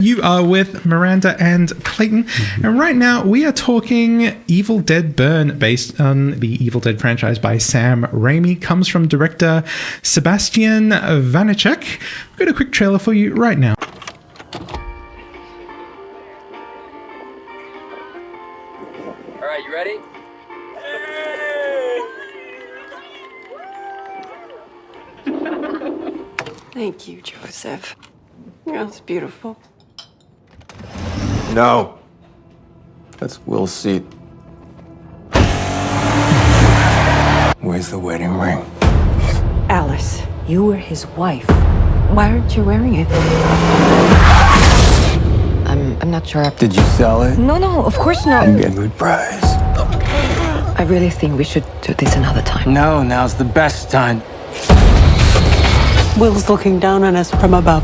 You are with Miranda and Clayton, and right now we are talking Evil Dead Burn, based on the Evil Dead franchise by Sam Raimi. Comes from director Sebastian Vanacek. We've got a quick trailer for you right now. All right, you ready? Thank you, Joseph. That's beautiful. No. That's Will's seat. Where's the wedding ring? Alice, you were his wife. Why aren't you wearing it? I'm not sure. Did you sell it? No, of course not. You get a good price. I really think we should do this another time. No, now's the best time. Will's looking down on us from above.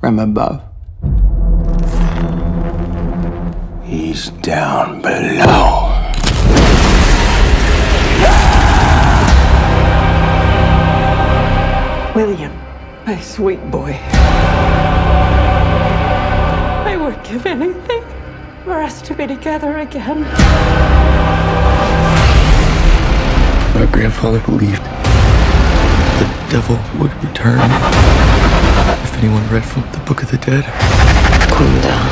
From above. He's down below. William, my sweet boy. I would give anything for us to be together again. My grandfather believed the devil would return if anyone read from the Book of the Dead. Cool down.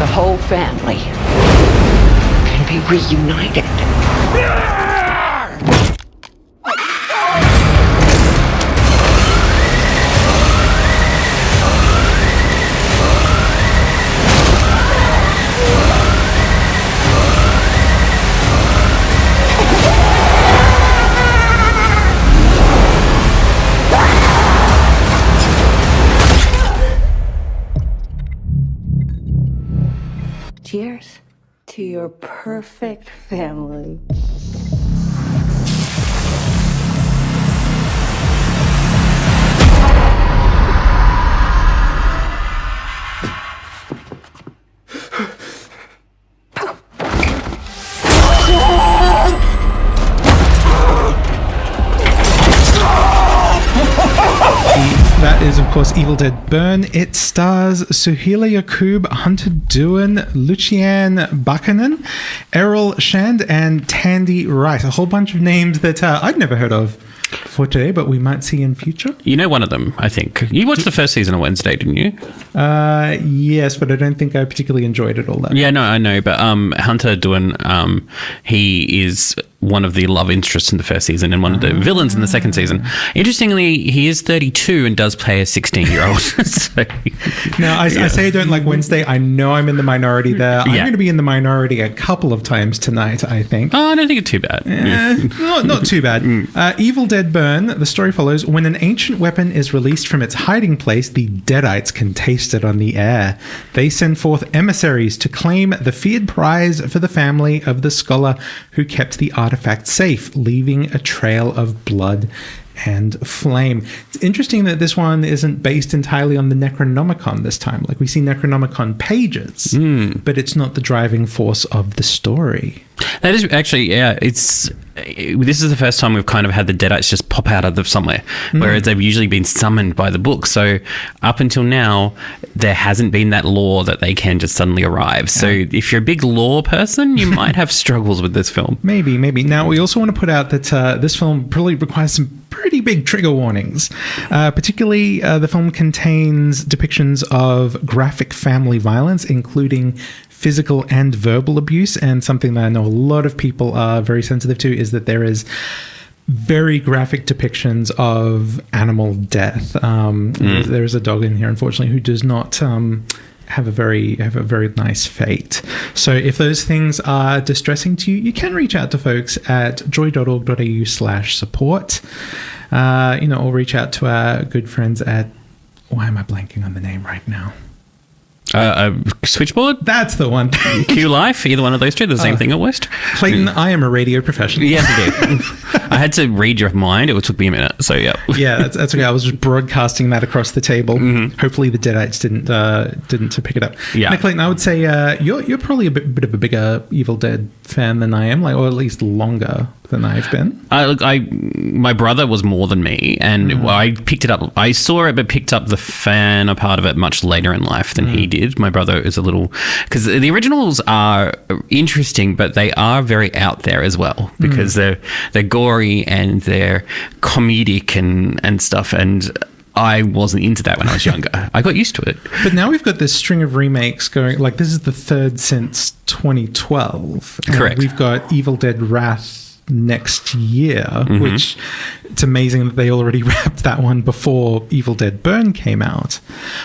The whole family can be reunited. Cheers to your perfect family. That is, of course, Evil Dead Burn. It stars Suhaila Yacoub, Hunter Doohan, Lucianne Bakanen, Errol Shand, and Tandy Rice. A whole bunch of names that I'd never heard of for today, but we might see in future. You know one of them, I think. You watched the first season on Wednesday, didn't you? Yes, but I don't think I particularly enjoyed it all that much. Yeah, no, I know. But Hunter Doohan, he is one of the love interests in the first season and one of the villains in the second season. Interestingly, he is 32 and does play a 16-year-old. So, now, I say I don't like Wednesday. I know I'm in the minority there. I'm Yeah. going to be in the minority a couple of times tonight, I think. I don't think it's too bad. Not too bad. Evil Dead Burn, the story follows, when an ancient weapon is released from its hiding place, the Deadites can taste it on the air. They send forth emissaries to claim the feared prize for the family of the scholar who kept the artifact safe, leaving a trail of blood and flame. It's interesting that this one isn't based entirely on the Necronomicon this time. Like, we see Necronomicon pages, but it's not the driving force of the story. That is actually, yeah, this is the first time we've kind of had the Deadites just pop out of somewhere, whereas they've usually been summoned by the book. So up until now, there hasn't been that lore that they can just suddenly arrive. So if you're a big lore person, you might have struggles with this film. Maybe. Now, we also want to put out that this film probably requires some pretty big trigger warnings. Particularly, the film contains depictions of graphic family violence, including physical and verbal abuse. And something that I know a lot of people are very sensitive to is that there is very graphic depictions of animal death. There is a dog in here, unfortunately, who does not have a very nice fate. So if those things are distressing to you, you can reach out to folks at joy.org.au/support. Or reach out to our good friends at, why am I blanking on the name right now? Switchboard? That's the one. Q Life? Either one of those two? The same thing almost? Clayton, I am a radio professional. Yes, I did. I had to read your mind. It took me a minute. So, yeah. Yeah, that's okay. I was just broadcasting that across the table. Hopefully the Deadites didn't pick it up. Yeah. Now, Clayton, I would say you're probably a bit of a bigger Evil Dead fan than I am, or at least longer than I've been. My brother was more than me, and I picked it up. I saw it, but picked up the fan a part of it much later in life than he did. My brother is a little, because the originals are interesting, but they are very out there as well, because they're gory and they're comedic and stuff, and I wasn't into that when I was younger. I got used to it. But now we've got this string of remakes going, like this is the third since 2012. Correct. We've got Evil Dead Wrath next year, which it's amazing that they already wrapped that one before Evil Dead Burn came out.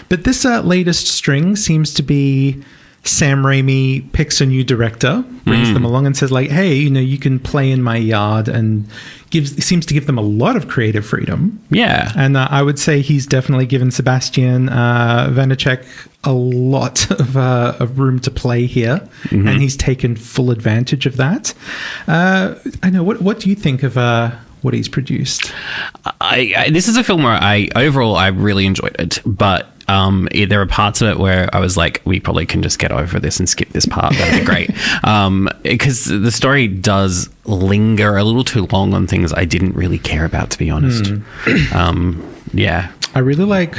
But this latest string seems to be Sam Raimi picks a new director, brings them along and says like, hey, you can play in my yard, and seems to give them a lot of creative freedom. Yeah. And I would say he's definitely given Sebastian Vanacek a lot of room to play here, and he's taken full advantage of that. I know. What do you think of what he's produced? This is a film where I really enjoyed it, but there are parts of it where I was like, we probably can just get over this and skip this part. That'd be great. Because the story does linger a little too long on things I didn't really care about, to be honest. Yeah. I really like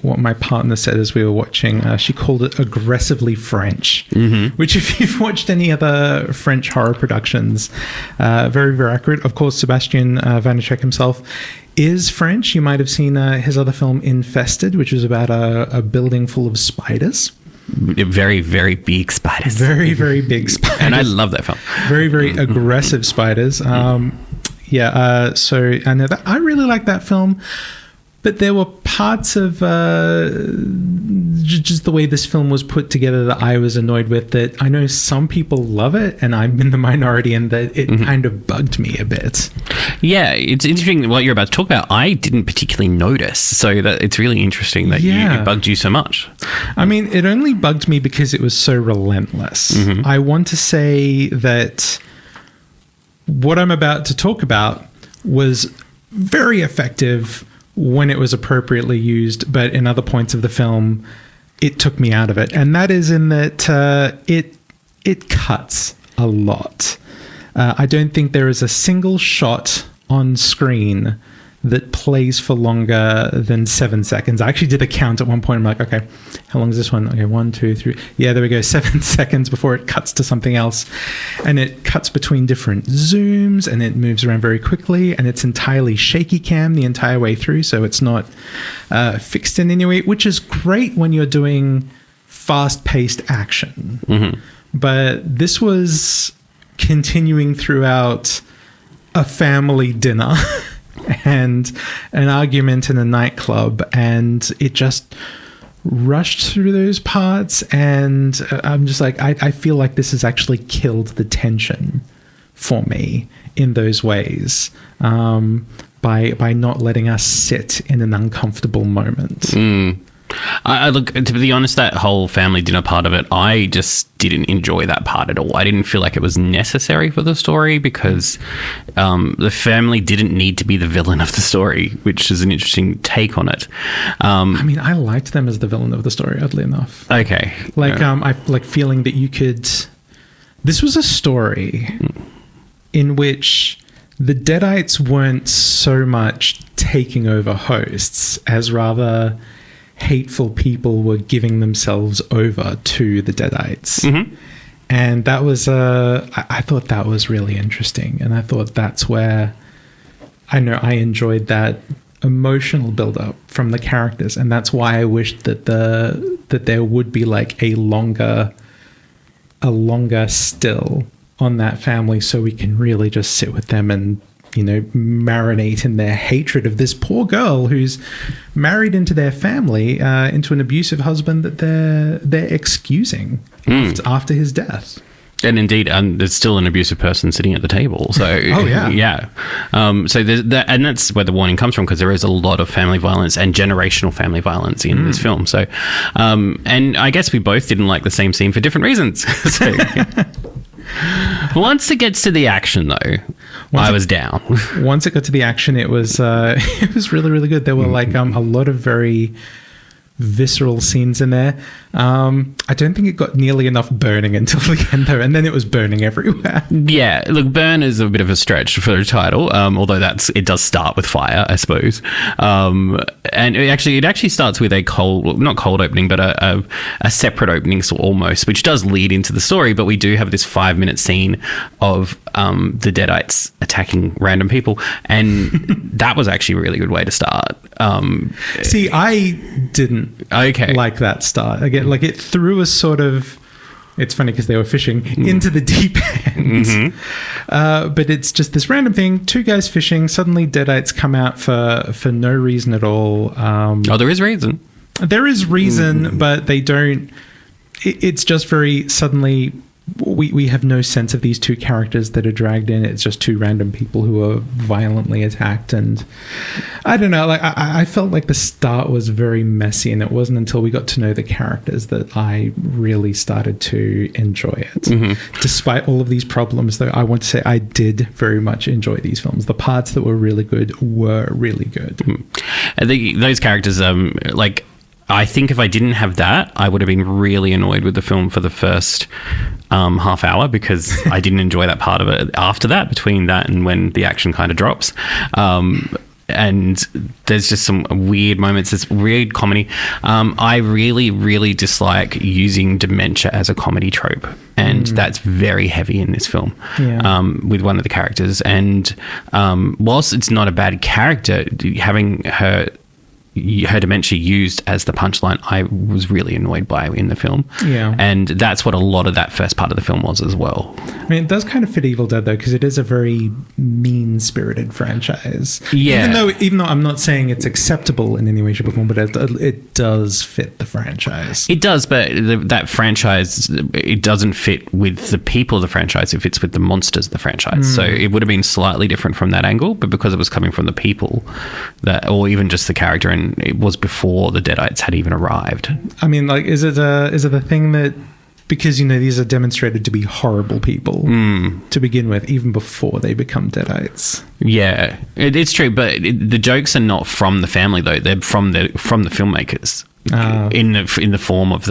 what my partner said as we were watching. She called it aggressively French, which if you've watched any other French horror productions, very, very accurate. Of course, Sebastian Vanacek himself is French. You might have seen his other film Infested, which was about a building full of spiders. Very, very big spiders. Very, very big spiders. And I love that film. Very, very aggressive spiders. So I know that I really like that film. But there were parts of just the way this film was put together that I was annoyed with, that I know some people love it, and I'm in the minority, and that it kind of bugged me a bit. Yeah, it's interesting what you're about to talk about. I didn't particularly notice, so that it's really interesting that it bugged you so much. I mean, it only bugged me because it was so relentless. I want to say that what I'm about to talk about was very effective when it was appropriately used, but in other points of the film, it took me out of it. And that is in that it cuts a lot. I don't think there is a single shot on screen that plays for longer than 7 seconds. I actually did a count at one point. I'm like, okay, how long is this one? Okay, 1, 2, 3. Yeah, there we go. 7 seconds before it cuts to something else. And it cuts between different zooms, and it moves around very quickly, and it's entirely shaky cam the entire way through, so it's not fixed in any way, which is great when you're doing fast-paced action. But this was continuing throughout a family dinner and an argument in a nightclub, and it just rushed through those parts, and I'm just like, I feel like this has actually killed the tension for me in those ways, by not letting us sit in an uncomfortable moment. I look, to be honest, that whole family dinner part of it, I just didn't enjoy that part at all. I didn't feel like it was necessary for the story, because the family didn't need to be the villain of the story, which is an interesting take on it. I mean, I liked them as the villain of the story, oddly enough. Okay. I like feeling that you could... This was a story in which the Deadites weren't so much taking over hosts as rather hateful people were giving themselves over to the Deadites. And that was I thought that was really interesting, and I thought that's where I enjoyed that emotional build-up from the characters, and that's why I wished that there would be like a longer still on that family, so we can really just sit with them and marinate in their hatred of this poor girl who's married into their family, into an abusive husband that they're excusing after his death. And indeed, there's still an abusive person sitting at the table. So, oh yeah, yeah. So there's that, and that's where the warning comes from, because there is a lot of family violence and generational family violence in this film. So, and I guess we both didn't like the same scene for different reasons. So, once it gets to the action, though, I was down. Once it got to the action, it was really, really good. There were like a lot of very visceral scenes in there. I don't think it got nearly enough burning until the end, though, and then it was burning everywhere. Yeah, look, burn is a bit of a stretch for a title, although it does start with fire, I suppose. And it actually starts with a not cold opening, but a separate opening, so almost, which does lead into the story. But we do have this 5-minute scene of the Deadites attacking random people, and that was actually a really good way to start. See, I didn't like that start. Again, like it threw a sort of... It's funny because they were fishing into the deep end. But it's just this random thing. 2 guys fishing. Suddenly Deadites come out for no reason at all. There is reason. There is reason, but they don't... It's just very suddenly... We have no sense of these 2 characters that are dragged in. It's just 2 random people who are violently attacked, and I don't know. Like I felt like the start was very messy, and it wasn't until we got to know the characters that I really started to enjoy it. Despite all of these problems, though, I want to say I did very much enjoy these films. The parts that were really good were really good. Those characters, I think if I didn't have that, I would have been really annoyed with the film for the first half hour, because I didn't enjoy that part of it after that, between that and when the action kind of drops. And there's just some weird moments. It's weird comedy. I really, really dislike using dementia as a comedy trope. And that's very heavy in this film, with one of the characters. And whilst it's not a bad character, having her dementia used as the punchline, I was really annoyed by in the film. Yeah. And that's what a lot of that first part of the film was as well. I mean, it does kind of fit Evil Dead, though, because it is a very mean-spirited franchise. Yeah. Even though I'm not saying it's acceptable in any way, shape, or form, but it does fit the franchise. It does, but that franchise, it doesn't fit with the people of the franchise. It fits with the monsters of the franchise. So it would have been slightly different from that angle, but because it was coming from the people, or even just the character, and it was before the Deadites had even arrived. I mean, like, is it a thing that, because, these are demonstrated to be horrible people to begin with, even before they become Deadites? Yeah, it's true, but the jokes are not from the family, though. They're from the filmmakers. In the form of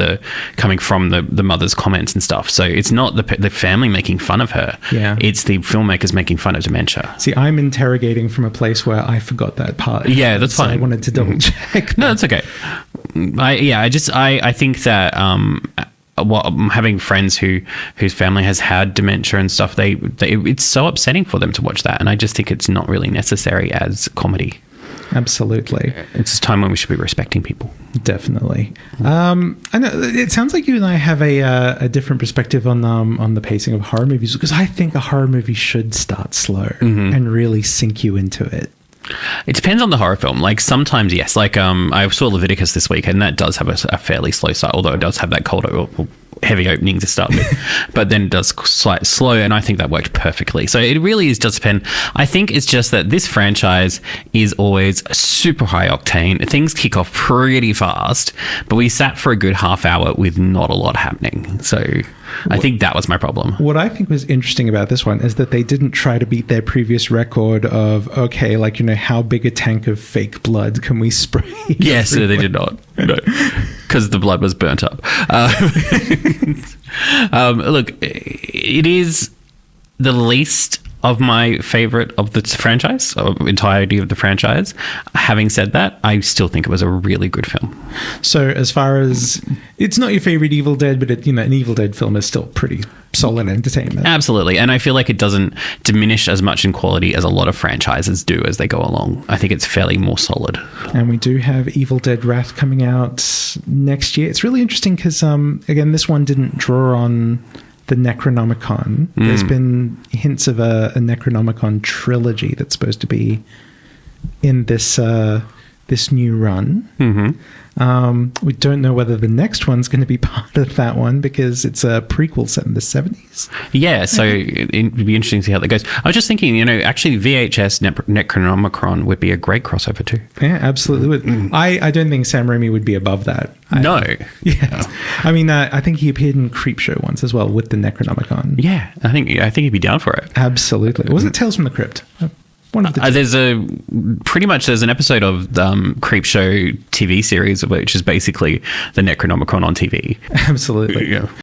coming from the mother's comments and stuff. So it's not the family making fun of her. Yeah, it's the filmmakers making fun of dementia. See, I'm interrogating from a place where I forgot that part. Yeah, that's fine. I wanted to double check. No, that's okay. I think that having friends whose family has had dementia and stuff, it's so upsetting for them to watch that, and I just think it's not really necessary as comedy. Absolutely. It's a time when we should be respecting people. Definitely. I know it sounds like you and I have a different perspective on the pacing of horror movies, because I think a horror movie should start slow and really sink you into it. It depends on the horror film. Like, sometimes, yes. Like, I saw Leviticus this week, and that does have a fairly slow start, although it does have that cold or heavy opening to start with. But then it does slight slow, and I think that worked perfectly. So it really does depend. I think it's just that this franchise is always super high octane. Things kick off pretty fast, but we sat for a good half hour with not a lot happening. So I think that was my problem. What I think was interesting about this one is that they didn't try to beat their previous record of, okay, like, how big a tank of fake blood can we spray? Yes, no, they did not. No, because the blood was burnt up. Look, it is the least of my favorite of the franchise, of entirety of the franchise. Having said that, I still think it was a really good film. So as far as, it's not your favorite Evil Dead, but an Evil Dead film is still pretty solid entertainment. Absolutely. And I feel like it doesn't diminish as much in quality as a lot of franchises do as they go along. I think it's fairly more solid. And we do have Evil Dead Wrath coming out next year. It's really interesting because, again, this one didn't draw on the Necronomicon. There's been hints of a Necronomicon trilogy that's supposed to be in this this new run. We don't know whether the next one's going to be part of that one because it's a prequel set in the 70s. Yeah, so it'd be interesting to see how that goes. I was just thinking, actually VHS Necronomicon would be a great crossover too. Yeah, absolutely. I don't think Sam Raimi would be above that. No. Yeah. I mean, I think he appeared in Creepshow once as well with the Necronomicon. Yeah, I think he'd be down for it. Absolutely. Was it Tales from the Crypt? One of the there's an episode of Creepshow TV series which is basically the Necronomicon on TV. Absolutely. Yeah.